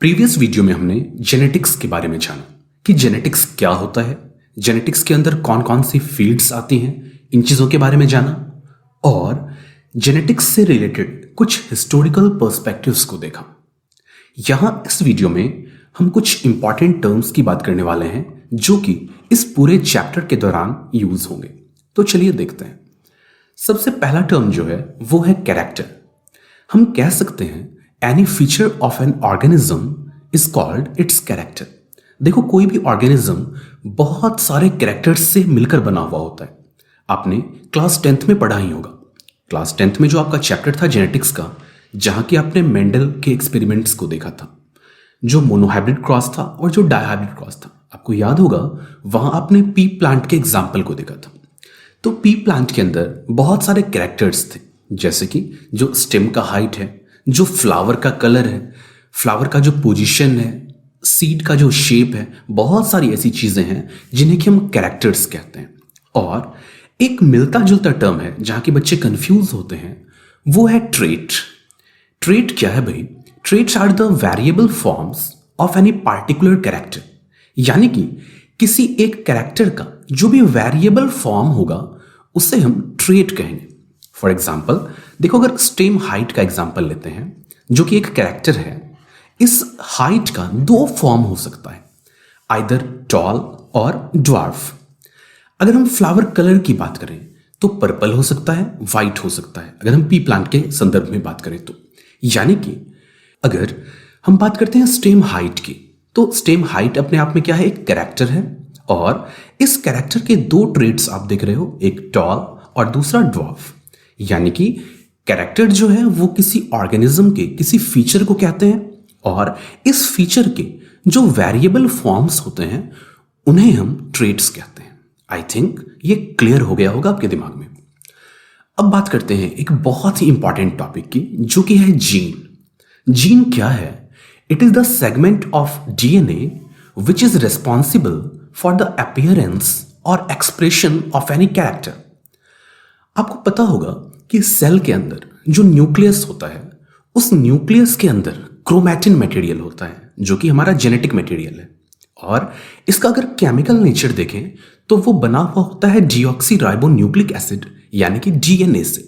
Previous video में हमने genetics के बारे में जाना कि जेनेटिक्स क्या होता है, जेनेटिक्स के अंदर कौन कौन सी फील्ड्स आती हैं, इन चीज़ों के बारे में जाना और जेनेटिक्स से रिलेटेड कुछ हिस्टोरिकल पर्सपेक्टिव्स को देखा। यहाँ इस वीडियो में हम कुछ इंपॉर्टेंट टर्म्स की बात करने वाले हैं जो कि इस पूरे चैप्टर के दौरान यूज होंगे। तो चलिए देखते हैं। सबसे पहला टर्म जो है वो है कैरेक्टर। हम कह सकते हैं any feature of an organism is called its character. देखो, कोई भी ऑर्गेनिज्म बहुत सारे कैरेक्टर्स से मिलकर बना हुआ होता है। आपने क्लास 10th में पढ़ा ही होगा। क्लास 10th में जो आपका चैप्टर था जेनेटिक्स का, जहां कि आपने मेंडल के एक्सपेरिमेंट्स को देखा था, जो मोनोहाइब्रिड क्रॉस था और जो डायहाइब्रिड क्रॉस था। आपको याद होगा वहां आपने पी प्लांट के एग्जाम्पल को देखा था। तो पी प्लांट के अंदर बहुत सारे कैरेक्टर्स थे, जैसे कि जो स्टेम का हाइट है, जो फ्लावर का कलर है, फ्लावर का जो पोजीशन है, सीड का जो शेप है, बहुत सारी ऐसी चीजें हैं जिन्हें कि हम कैरेक्टर्स कहते हैं। और एक मिलता जुलता टर्म है जहां के बच्चे कंफ्यूज होते हैं, वो है ट्रेट। ट्रेट क्या है भाई? Traits are the variable forms of any particular character, यानी कि किसी एक कैरेक्टर का जो भी वेरिएबल फॉर्म होगा उसे हम ट्रेट कहेंगे। फॉर एग्जाम्पल देखो, अगर स्टेम हाइट का एग्जाम्पल लेते हैं जो कि एक कैरेक्टर है, इस हाइट का दो फॉर्म हो सकता है, आइदर टॉल और ड्वार्फ। अगर हम फ्लावर कलर की बात करें तो पर्पल हो सकता है, वाइट हो सकता है, अगर हम पी प्लांट के संदर्भ में बात करें तो। यानी कि अगर हम बात करते हैं स्टेम हाइट की, तो स्टेम हाइट अपने आप में क्या है? एक कैरेक्टर है। और इस कैरेक्टर के दो ट्रेट्स आप देख रहे हो, एक टॉल और दूसरा ड्वार्फ। यानी कि कैरेक्टर जो है वो किसी ऑर्गेनिज्म के किसी फीचर को कहते हैं, और इस फीचर के जो वेरिएबल फॉर्म्स होते हैं उन्हें हम ट्रेट्स कहते हैं। आई थिंक ये क्लियर हो गया होगा आपके दिमाग में। अब बात करते हैं एक बहुत ही इंपॉर्टेंट टॉपिक की, जो कि है जीन। जीन क्या है? It is the segment of DNA which is responsible for the appearance और एक्सप्रेशन ऑफ एनी कैरेक्टर। आपको पता होगा कि सेल के अंदर जो न्यूक्लियस होता है, उस न्यूक्लियस के अंदर क्रोमैटिन मटेरियल होता है जो कि हमारा जेनेटिक मटेरियल है। और इसका अगर केमिकल नेचर देखें तो वो बना हुआ होता है डीऑक्सी राइबो न्यूक्लिक एसिड यानी कि डीएनए से।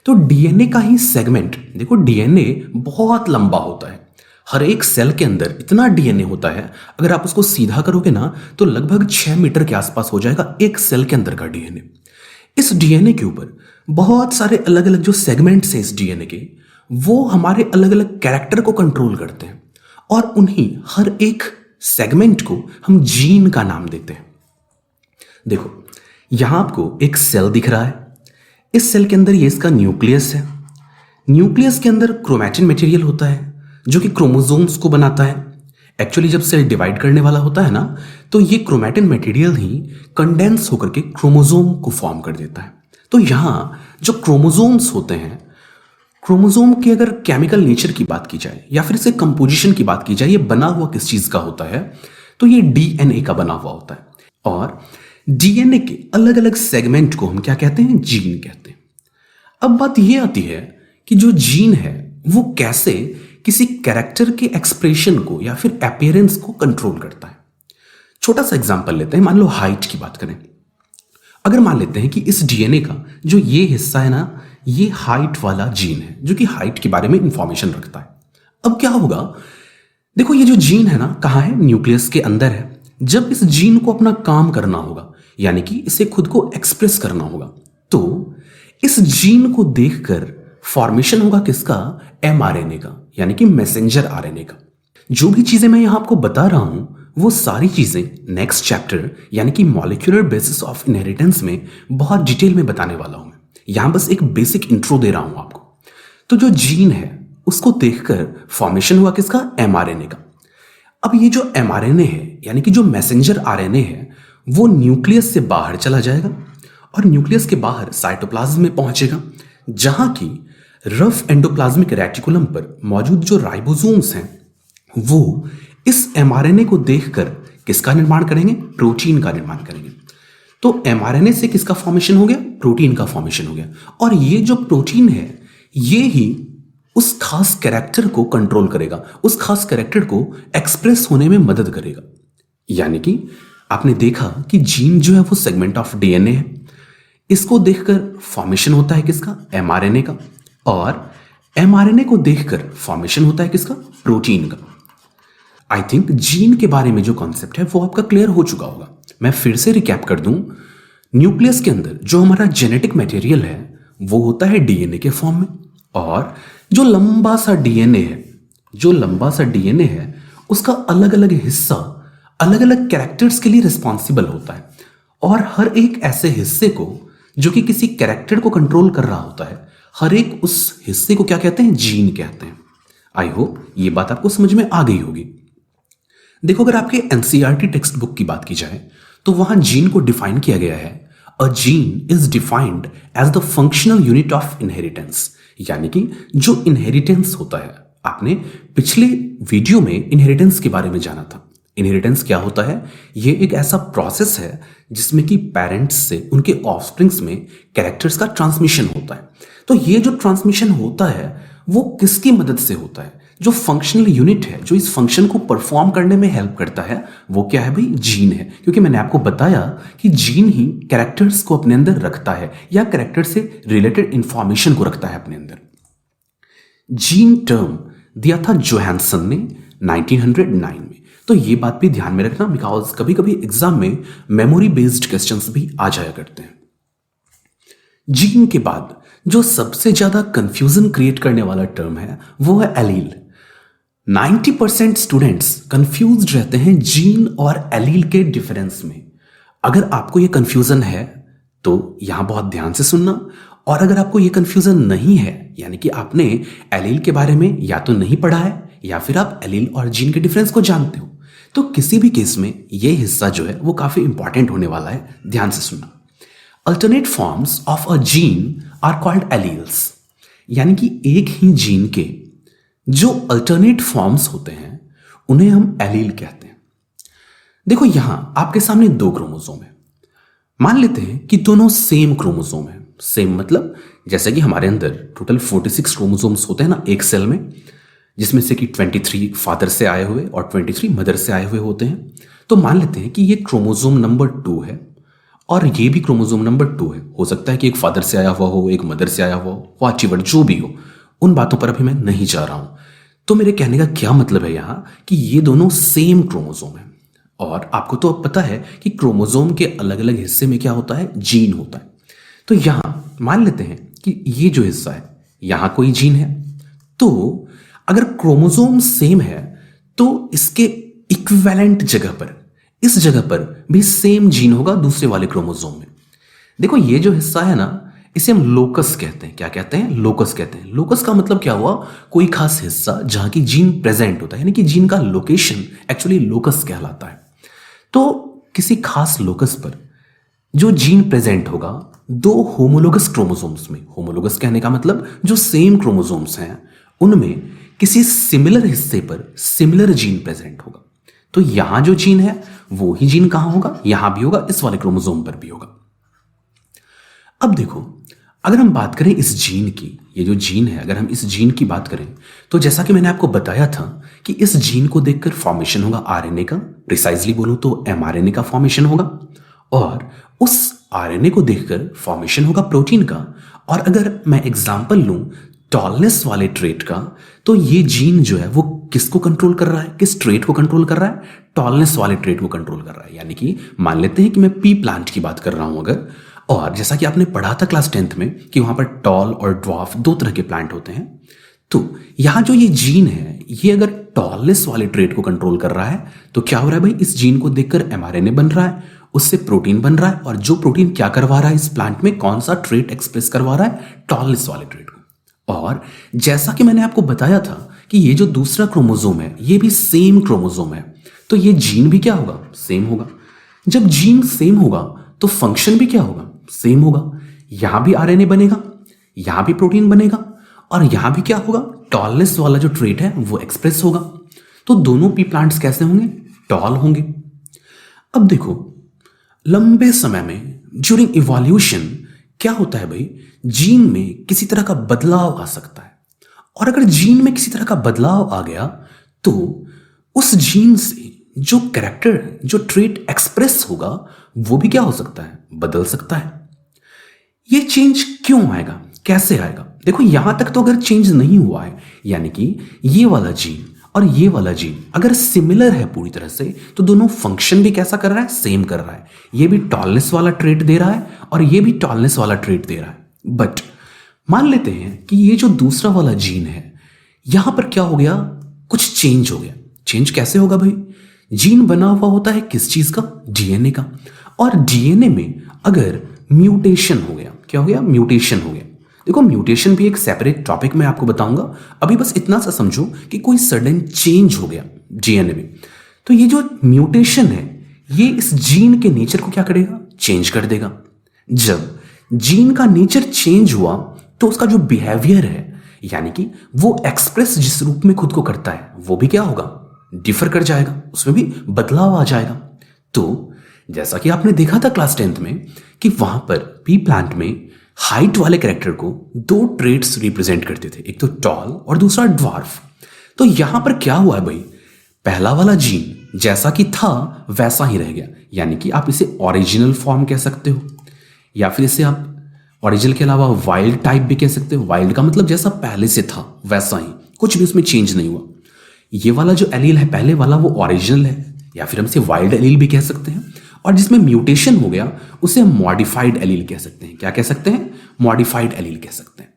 तो डीएनए का ही सेगमेंट देखो, डीएनए बहुत लंबा होता है। हर एक सेल के अंदर इतना डीएनए होता है, अगर आप उसको सीधा करोगे ना तो लगभग 6 मीटर के आसपास हो जाएगा एक सेल के अंदर का डीएनए। इस डीएनए के ऊपर बहुत सारे अलग अलग जो सेगमेंट्स हैं इस डीएनए के, वो हमारे अलग अलग कैरेक्टर को कंट्रोल करते हैं, और उन्हीं हर एक सेगमेंट को हम जीन का नाम देते हैं। देखो, यहां आपको एक सेल दिख रहा है। इस सेल के अंदर ये इसका न्यूक्लियस है। न्यूक्लियस के अंदर क्रोमैटिन मटेरियल होता है जो कि क्रोमोसोम्स को बनाता है। एक्चुअली जब सेल डिवाइड करने वाला होता है ना, तो ये क्रोमैटिन मटेरियल ही कंडेंस होकर के क्रोमोसोम को फॉर्म कर देता है। तो यहां जो क्रोमोसोम्स होते हैं, क्रोमोसोम की अगर केमिकल नेचर की बात की जाए या फिर इसके कंपोजिशन की बात की जाए, ये बना हुआ किस चीज का होता है, तो ये डीएनए का बना हुआ होता है। और डीएनए के अलग अलग सेगमेंट को हम क्या कहते हैं? जीन कहते हैं। अब बात ये आती है कि जो जीन है वो कैसे किसी कैरेक्टर के एक्सप्रेशन को या फिर अपीयरेंस को कंट्रोल करता है। छोटा सा एग्जांपल लेते हैं। मान लो हाइट की बात करें। अगर मान लेते हैं कि इस डीएनए का जो ये हिस्सा है ना, ये हाइट वाला जीन है जो कि हाइट के बारे में इंफॉर्मेशन रखता है। अब क्या होगा? देखो, ये जो जीन है ना, कहाँ है? न्यूक्लियस के अंदर है। जब इस जीन को अपना काम करना होगा, यानी कि इसे खुद को एक्सप्रेस करना होगा, तो इस जीन को देखकर फॉर्मेशन होगा किसका? एमआरएनए का, यानी कि मैसेंजर आरएनए का। जो भी चीजें मैं यहां आपको बता रहा हूं, वो सारी चीजें नेक्स्ट चैप्टर यानी कि मॉलिक्यूलर बेसिस ऑफ इनहेरिटेंस में बहुत डिटेल में बताने वाला हूं। यहां बस एक बेसिक इंट्रो दे रहा हूं आपको। तो जो जीन है उसको देखकर फॉर्मेशन हुआ किसका? एमआरएनए का। अब ये जो एमआरएनए है यानी कि जो मैसेंजर आरएनए है, वो न्यूक्लियस से बाहर चला जाएगा और न्यूक्लियस के बाहर साइटोप्लाज्म में पहुंचेगा, जहां की रफ एंडोप्लाज्मिक रेटिकुलम पर मौजूद जो राइबोसोम्स हैं वो इस एमआरएनए को देखकर किसका निर्माण करेंगे? प्रोटीन का निर्माण करेंगे। तो एमआरएनए से किसका फॉर्मेशन हो गया? प्रोटीन का फॉर्मेशन हो गया। और ये जो प्रोटीन है, ये ही उस खास कैरेक्टर को कंट्रोल करेगा, उस खास कैरेक्टर को एक्सप्रेस होने में मदद करेगा। यानी कि आपने देखा कि जीन जो है वो सेगमेंट ऑफ डीएनए है। इसको देखकर फॉर्मेशन होता है किसका? एमआरएनए का। और एमआरएनए को देखकर फॉर्मेशन होता है किसका? प्रोटीन का। आई थिंक जीन के बारे में जो कॉन्सेप्ट है वो आपका क्लियर हो चुका होगा। मैं फिर से रिकैप कर दूं, न्यूक्लियस के अंदर जो हमारा जेनेटिक मटेरियल है वो होता है डीएनए के फॉर्म में, और जो लंबा सा डीएनए है उसका अलग अलग हिस्सा अलग अलग कैरेक्टर्स के लिए रिस्पॉन्सिबल होता है। और हर एक ऐसे हिस्से को जो कि किसी कैरेक्टर को कंट्रोल कर रहा होता है, हर एक उस हिस्से को क्या कहते हैं? जीन कहते हैं। आई होप ये बात आपको समझ में आ गई होगी। देखो, अगर आपके एनसीईआरटी टेक्स्ट बुक की बात की जाए तो वहां जीन को डिफाइन किया गया है, a gene is defined as the functional unit of inheritance. यानी कि जो इनहेरिटेंस होता है, आपने पिछले वीडियो में इनहेरिटेंस के बारे में जाना था। इनहेरिटेंस क्या होता है? ये एक ऐसा प्रोसेस है जिसमें कि पेरेंट्स से उनके ऑफस्प्रिंग्स में कैरेक्टर्स का ट्रांसमिशन होता है। तो ये जो ट्रांसमिशन होता है वो किसकी मदद से होता है? जो फंक्शनल यूनिट है, जो इस फंक्शन को परफॉर्म करने में हेल्प करता है, वो क्या है भाई? जीन है। क्योंकि मैंने आपको बताया कि जीन ही कैरेक्टर्स को अपने अंदर रखता है या कैरेक्टर से रिलेटेड इंफॉर्मेशन को रखता है अपने अंदर। जीन टर्म दिया था जोहानसन ने 1909 में। तो ये बात भी ध्यान में रखना, बिकॉज कभी कभी एग्जाम में मेमोरी बेस्ड क्वेश्चंस भी आ जाया करते हैं। जीन के बाद जो सबसे ज्यादा कंफ्यूजन क्रिएट करने वाला टर्म है वो है एलील। 90% स्टूडेंट्स कंफ्यूज्ड रहते हैं जीन और एलील के डिफरेंस में। अगर आपको ये कंफ्यूजन है तो यहां बहुत ध्यान से सुनना, और अगर आपको ये कंफ्यूजन नहीं है, यानी कि आपने एलील के बारे में या तो नहीं पढ़ा है या फिर आप एलील और जीन के डिफरेंस को जानते हो, तो किसी भी केस में ये हिस्सा जो है वो काफी इंपॉर्टेंट होने वाला है। ध्यान से सुनना। Alternate forms of a gene are called alleles. यानी कि एक ही जीन के जो अल्टरनेट फॉर्म्स होते हैं उन्हें हम एलील कहते हैं। देखो, यहां आपके सामने 2 क्रोमोसोम है। मान लेते हैं कि दोनों सेम क्रोमोसोम है। सेम मतलब जैसे कि हमारे अंदर टोटल 46 क्रोमोसोम्स होते हैं ना एक सेल में, जिसमें से कि 23 फादर से आए हुए और 23 मदर से आए हुए होते हैं। तो मान लेते हैं कि ये क्रोमोसोम नंबर 2 है और ये भी क्रोमोसोम नंबर 2 है। हो सकता है कि एक फादर से आया हुआ हो, एक मदर से आया हुआ हो, व्हाटएवर जो भी हो, उन बातों पर अभी मैं नहीं जा रहा हूं। तो मेरे कहने का क्या मतलब है यहां कि ये दोनों सेम क्रोमोसोम है। और आपको तो अब पता है कि क्रोमोसोम के अलग अलग हिस्से में क्या होता है? जीन होता है। तो यहां मान लेते हैं कि ये जो हिस्सा है यहां कोई जीन है। तो अगर क्रोमोसोम सेम है तो इसके इक्विवेलेंट जगह पर, इस जगह पर भी सेम जीन होगा दूसरे वाले क्रोमोसोम में। देखो, ये जो हिस्सा है ना, इसे हम लोकस कहते हैं। क्या कहते हैं? लोकस कहते हैं। लोकस का मतलब क्या हुआ? कोई खास हिस्सा जहां की जीन प्रेजेंट होता है, यानी कि जीन का लोकेशन एक्चुअली लोकस कहलाता है। तो किसी खास लोकस पर जो जीन प्रेजेंट होगा 2 होमोलोगस क्रोमोसोम्स में, होमोलोगस कहने का मतलब जो सेम क्रोमोसोम्स हैं उनमें किसी सिमिलर हिस्से पर सिमिलर जीन प्रेजेंट होगा। तो यहां जो जीन है वो ही जीन कहां होगा? यहां भी होगा, इस वाले क्रोमोसोम पर भी होगा। अब देखो, अगर हम बात करें इस जीन की, ये जो जीन है, अगर हम इस जीन की बात करें तो जैसा कि मैंने आपको बताया था कि इस जीन को देखकर फॉर्मेशन होगा आरएनए का, प्रिसाइजली बोलूं तो एमआरएनए का फॉर्मेशन होगा, और उस आरएनए को देखकर फॉर्मेशन होगा प्रोटीन का। और अगर मैं एग्जांपल लूं टॉलनेस वाले ट्रेट का, तो ये जीन जो है वो किसको कंट्रोल कर रहा है? किस ट्रेट को कंट्रोल कर रहा है? टॉलनेस वाले ट्रेट को कंट्रोल कर रहा है। यानी कि मान लेते हैं कि मैं पी प्लांट की बात कर रहा हूं अगर, और जैसा कि आपने पढ़ा था क्लास 10th में कि वहां पर टॉल और ड्वार्फ 2 तरह के प्लांट होते हैं। तो यहां जो ये जीन है ये अगर टॉलनेस वाले ट्रेट को कंट्रोल कर रहा है तो क्या हो रहा है भाई? इस जीन को देखकर एमआरएनए बन रहा है, उससे प्रोटीन बन रहा है, और जो प्रोटीन क्या करवा रहा है इस प्लांट में, कौन सा ट्रेट एक्सप्रेस करवा रहा है? टॉलनेस वाले ट्रेट को। और जैसा कि मैंने आपको बताया था कि ये जो दूसरा क्रोमोसोम है ये भी सेम क्रोमोसोम है, तो ये जीन भी क्या होगा? सेम होगा। जब जीन सेम होगा तो फंक्शन भी क्या होगा? सेम होगा। यहां भी आरएनए बनेगा, यहां भी प्रोटीन बनेगा, और यहां भी क्या होगा? टॉलनेस वाला जो ट्रेट है वो एक्सप्रेस होगा। तो दोनों पी प्लांट्स कैसे होंगे? टॉल होंगे। अब देखो, लंबे समय में ड्यूरिंग इवोल्यूशन क्या होता है भाई? जीन में किसी तरह का बदलाव आ सकता है, और अगर जीन में किसी तरह का बदलाव आ गया तो उस जीन से जो कैरेक्टर, जो ट्रेट एक्सप्रेस होगा वो भी क्या हो सकता है, बदल सकता है। ये चेंज क्यों आएगा, कैसे आएगा? देखो यहां तक तो अगर चेंज नहीं हुआ है, यानी कि ये वाला जीन और ये वाला जीन अगर सिमिलर है पूरी तरह से, तो दोनों फंक्शन भी कैसा कर रहा है, सेम कर रहा है। ये भी टॉलनेस वाला ट्रेट दे रहा है और ये भी टॉलनेस वाला ट्रेट दे रहा है। बट मान लेते हैं कि ये जो दूसरा वाला जीन है, यहां पर क्या हो गया, कुछ चेंज हो गया। चेंज कैसे होगा भाई? जीन बना हुआ होता है किस चीज का, डीएनए का। और डीएनए में अगर म्यूटेशन हो गया, क्या हो गया, म्यूटेशन हो गया। देखो म्यूटेशन भी एक सेपरेट टॉपिक मैं आपको बताऊंगा, अभी बस इतना सा समझो कि कोई सडन चेंज हो गया डीएनए में, तो ये जो म्यूटेशन है ये इस जीन के नेचर को क्या करेगा, चेंज कर देगा। जब जीन का नेचर चेंज हुआ तो उसका जो बिहेवियर है, यानी कि वो एक्सप्रेस जिस रूप में खुद को करता है, वो भी क्या होगा, डिफर कर जाएगा, उसमें भी बदलाव आ जाएगा। तो जैसा कि आपने देखा था क्लास 10th में कि वहां पर पी प्लांट में हाइट वाले कैरेक्टर को दो ट्रेट्स रिप्रेजेंट करते थे, एक तो टॉल और दूसरा ड्वार्फ। तो यहां पर क्या हुआ है भाई, पहला वाला जीन जैसा कि था वैसा ही रह गया, यानी कि आप इसे ओरिजिनल फॉर्म कह सकते हो, या फिर इसे आप ओरिजिनल के अलावा वाइल्ड टाइप भी कह सकते हो। वाइल्ड का मतलब जैसा पहले से था वैसा ही, कुछ भी उसमें चेंज नहीं हुआ। ये वाला जो एलील है पहले वाला, वो ओरिजिनल है, या फिर हम इसे वाइल्ड एलील भी कह सकते हैं। और जिसमें म्यूटेशन हो गया उसे हम मॉडिफाइड एलील कह सकते हैं। क्या कह सकते हैं, मॉडिफाइड एलील कह सकते हैं।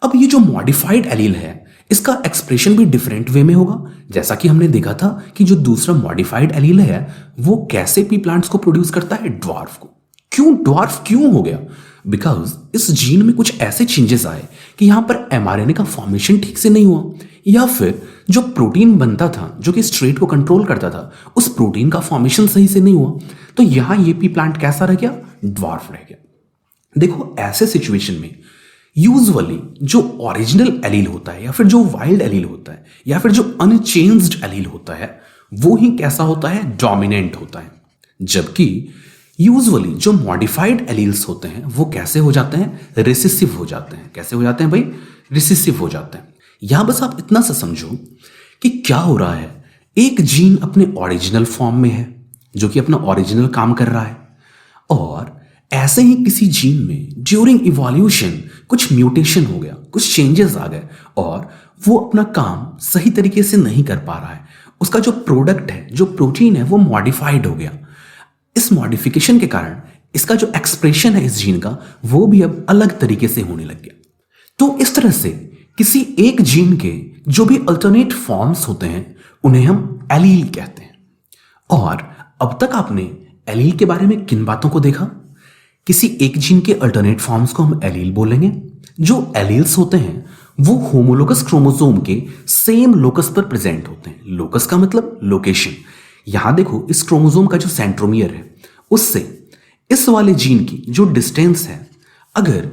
अब ये जो मॉडिफाइड एलील है इसका एक्सप्रेशन भी डिफरेंट वे में होगा, जैसा कि हमने देखा था कि जो दूसरा मॉडिफाइड एलील है वो कैसे पी प्लांट्स को प्रोड्यूस करता है, ड्वार्फ को। क्यों ड्वार्फ क्यों हो गया? बिकॉज इस जीन में कुछ ऐसे चेंजेस आए कि यहां पर एमआरएनए का फॉर्मेशन ठीक से नहीं हुआ, या फिर जो प्रोटीन बनता था जो कि इस ट्रेट को कंट्रोल करता था, उस प्रोटीन का फॉर्मेशन सही से नहीं हुआ। तो यहां ये पी प्लांट कैसा रह गया, ड्वार्फ रह गया। देखो ऐसे सिचुएशन में यूजुअली जो ओरिजिनल एलील होता है, या फिर जो वाइल्ड एलील होता है, या फिर जो अनचेंज्ड एलील होता है, वो ही कैसा होता है, डोमिनेंट होता है। जबकि यूजुअली जो मॉडिफाइड एलील्स होते हैं वो कैसे हो जाते हैं, रिसेसिव हो जाते हैं। कैसे हो जाते हैं भाई, रिसेसिव हो जाते हैं। यहां बस आप इतना सा समझो कि क्या हो रहा है, एक जीन अपने ओरिजिनल फॉर्म में है जो कि अपना ओरिजिनल काम कर रहा है, और ऐसे ही किसी जीन में ड्यूरिंग इवोल्यूशन कुछ म्यूटेशन हो गया, कुछ चेंजेस आ गए और वो अपना काम सही तरीके से नहीं कर पा रहा है। उसका जो प्रोडक्ट है, जो प्रोटीन है, वो मॉडिफाइड हो गया। इस मॉडिफिकेशन के कारण इसका जो एक्सप्रेशन है इस जीन का, वो भी अब अलग तरीके से होने लग गया। तो इस तरह से किसी एक जीन के जो भी अल्टरनेट फॉर्म्स होते हैं उन्हें हम एलील कहते हैं। और अब तक आपने एलील के बारे में किन बातों को देखा? किसी एक जीन के अल्टरनेट फॉर्म्स को हम एलील बोलेंगे। जो एलील्स होते हैं वो होमोलोगस क्रोमोसोम के सेम लोकस पर प्रेजेंट होते हैं। लोकस का मतलब लोकेशन। यहां देखो इस क्रोमोसोम का जो सेंट्रोमियर है उससे इस वाले जीन की जो डिस्टेंस है, अगर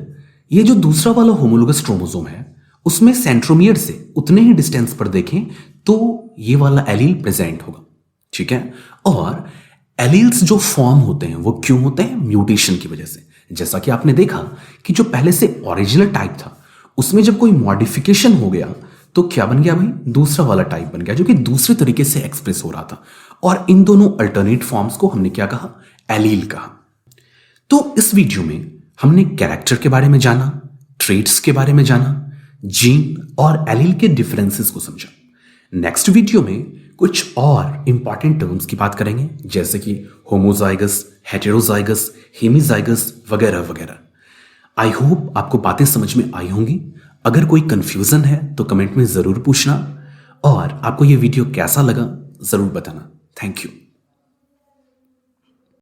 ये जो दूसरा वाला होमोलोगस क्रोमोसोम है उसमें सेंट्रोमियर से उतने ही डिस्टेंस पर देखें तो ये वाला एलील प्रेजेंट होगा। ठीक है। और एलील्स जो फॉर्म होते हैं वो क्यों होते हैं, म्यूटेशन की वजह से। जैसा कि आपने देखा कि जो पहले से ओरिजिनल टाइप था उसमें जब कोई मॉडिफिकेशन हो गया तो क्या बन गया भाई, दूसरा वाला टाइप बन गया जो कि दूसरे तरीके से एक्सप्रेस हो रहा था। और इन दोनों अल्टरनेट फॉर्म्स को हमने क्या कहा, एलील कहा। तो इस वीडियो में हमने कैरेक्टर के बारे में जाना, ट्रेट्स के बारे में जाना, जीन और एलील के डिफरेंसेस को समझा। नेक्स्ट वीडियो में कुछ और इंपॉर्टेंट टर्म्स की बात करेंगे, जैसे कि होमोजाइगस, हेटेरोजाइगस, हेमीजाइगस वगैरह वगैरह। आई होप आपको बातें समझ में आई होंगी। अगर कोई कंफ्यूजन है तो कमेंट में जरूर पूछना, और आपको ये वीडियो कैसा लगा जरूर बताना। Thank you.